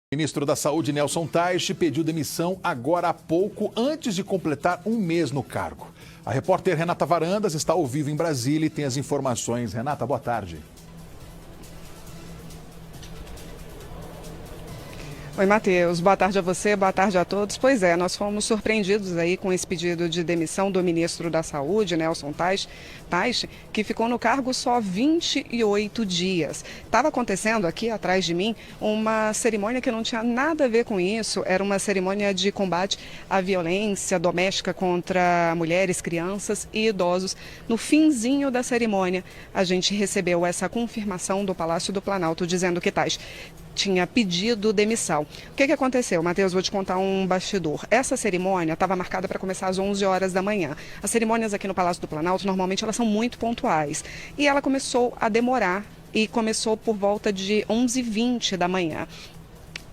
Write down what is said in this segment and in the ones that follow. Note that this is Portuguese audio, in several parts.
O ministro da Saúde, Nelson Teich, pediu demissão agora há pouco, antes de completar um mês no cargo. A repórter Renata Varandas está ao vivo em Brasília e tem as informações. Renata, boa tarde. Oi, Matheus. Boa tarde a você, boa tarde a todos. Pois é, nós fomos surpreendidos aí com esse pedido de demissão do ministro da Saúde, Nelson Teich, que ficou no cargo só 28 dias. Estava acontecendo aqui atrás de mim uma cerimônia que não tinha nada a ver com isso. Era uma cerimônia de combate à violência doméstica contra mulheres, crianças e idosos. No finzinho da cerimônia, a gente recebeu essa confirmação do Palácio do Planalto dizendo que Teich tinha pedido demissão. O que aconteceu, Matheus? Vou te contar um bastidor. Essa cerimônia estava marcada para começar às 11 horas da manhã. As cerimônias aqui no Palácio do Planalto, normalmente, elas são muito pontuais. E ela começou a demorar e começou por volta de 11h20 da manhã.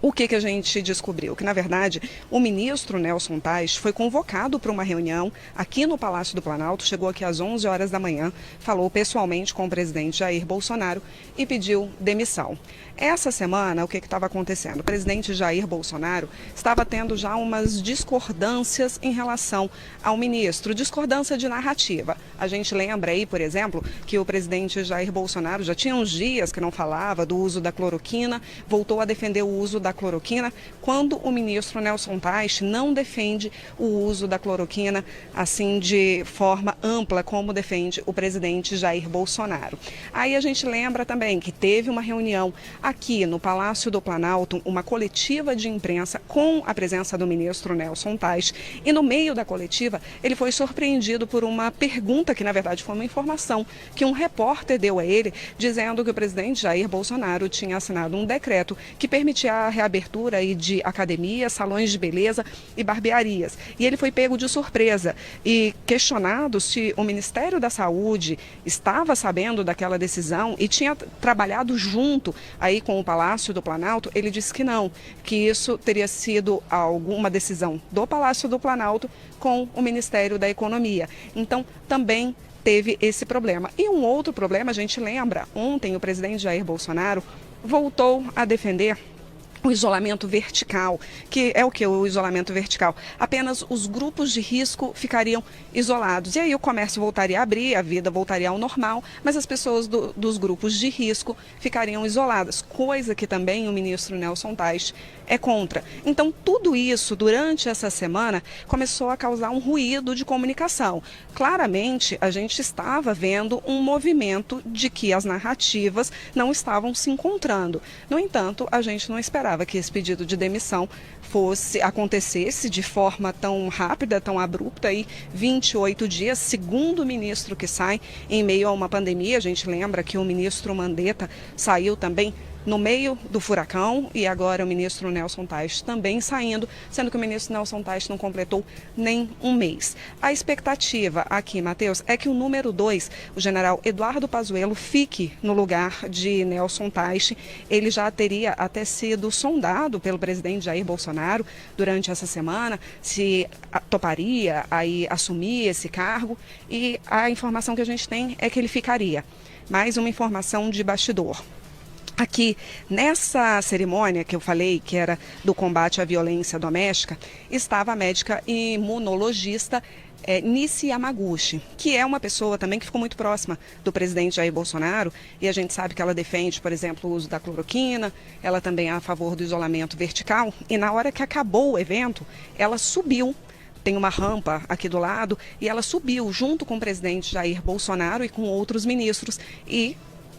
O que a gente descobriu? Que, na verdade, o ministro Nelson Teich foi convocado para uma reunião aqui no Palácio do Planalto, chegou aqui às 11 horas da manhã, falou pessoalmente com o presidente Jair Bolsonaro e pediu demissão. Essa semana, o que estava acontecendo? O presidente Jair Bolsonaro estava tendo já umas discordâncias em relação ao ministro, discordância de narrativa. A gente lembra aí, por exemplo, que o presidente Jair Bolsonaro já tinha uns dias que não falava do uso da cloroquina, voltou a defender o uso da cloroquina, quando o ministro Nelson Teich não defende o uso da cloroquina assim de forma ampla, como defende o presidente Jair Bolsonaro. Aí a gente lembra também que teve uma reunião aqui no Palácio do Planalto, uma coletiva de imprensa com a presença do ministro Nelson Teich, e no meio da coletiva ele foi surpreendido por uma pergunta que na verdade foi uma informação que um repórter deu a ele, dizendo que o presidente Jair Bolsonaro tinha assinado um decreto que permitia a reabertura aí de academias, salões de beleza e barbearias. E ele foi pego de surpresa e questionado se o Ministério da Saúde estava sabendo daquela decisão e tinha trabalhado junto aí com o Palácio do Planalto. Ele disse que não, que isso teria sido alguma decisão do Palácio do Planalto com o Ministério da Economia. Então, também teve esse problema. E um outro problema, a gente lembra, ontem o presidente Jair Bolsonaro voltou a defender o isolamento vertical. Que é o que o isolamento vertical? Apenas os grupos de risco ficariam isolados. E aí o comércio voltaria a abrir, a vida voltaria ao normal, mas as pessoas dos grupos de risco ficariam isoladas, coisa que também o ministro Nelson Teich é contra. Então, tudo isso, durante essa semana, começou a causar um ruído de comunicação. Claramente, a gente estava vendo um movimento de que as narrativas não estavam se encontrando. No entanto, a gente não esperava que esse pedido de demissão acontecesse de forma tão rápida, tão abrupta, aí 28 dias, segundo o ministro que sai em meio a uma pandemia. A gente lembra que o ministro Mandetta saiu também no meio do furacão, e agora o ministro Nelson Teich também saindo, sendo que o ministro Nelson Teich não completou nem um mês. A expectativa aqui, Matheus, é que o número 2, o general Eduardo Pazuello, fique no lugar de Nelson Teich. Ele já teria até sido sondado pelo presidente Jair Bolsonaro durante essa semana, se toparia aí assumir esse cargo, e a informação que a gente tem é que ele ficaria. Mais uma informação de bastidor. Aqui, nessa cerimônia que eu falei, que era do combate à violência doméstica, estava a médica imunologista Nice Yamaguchi, que é uma pessoa também que ficou muito próxima do presidente Jair Bolsonaro, e a gente sabe que ela defende, por exemplo, o uso da cloroquina, ela também é a favor do isolamento vertical, e na hora que acabou o evento, ela subiu. Tem uma rampa aqui do lado, e ela subiu junto com o presidente Jair Bolsonaro e com outros ministros, e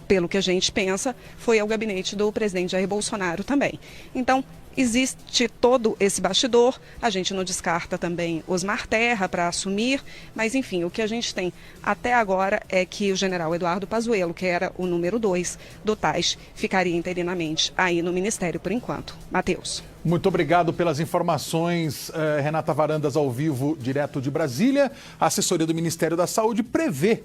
pelo que a gente pensa, foi ao gabinete do presidente Jair Bolsonaro também. Então, existe todo esse bastidor, a gente não descarta também Osmar Terra para assumir, mas enfim, o que a gente tem até agora é que o general Eduardo Pazuello, que era o número 2 do Teich, ficaria interinamente aí no Ministério por enquanto. Matheus. Muito obrigado pelas informações, Renata Varandas, ao vivo, direto de Brasília. A assessoria do Ministério da Saúde prevê,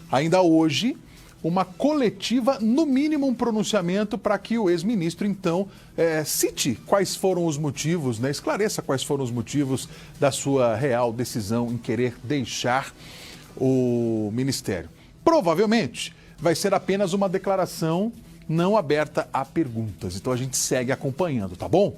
ainda hoje, uma coletiva, no mínimo um pronunciamento, para que o ex-ministro, então, cite quais foram os motivos, né, esclareça quais foram os motivos da sua real decisão em querer deixar o ministério. Provavelmente vai ser apenas uma declaração não aberta a perguntas. Então a gente segue acompanhando, tá bom?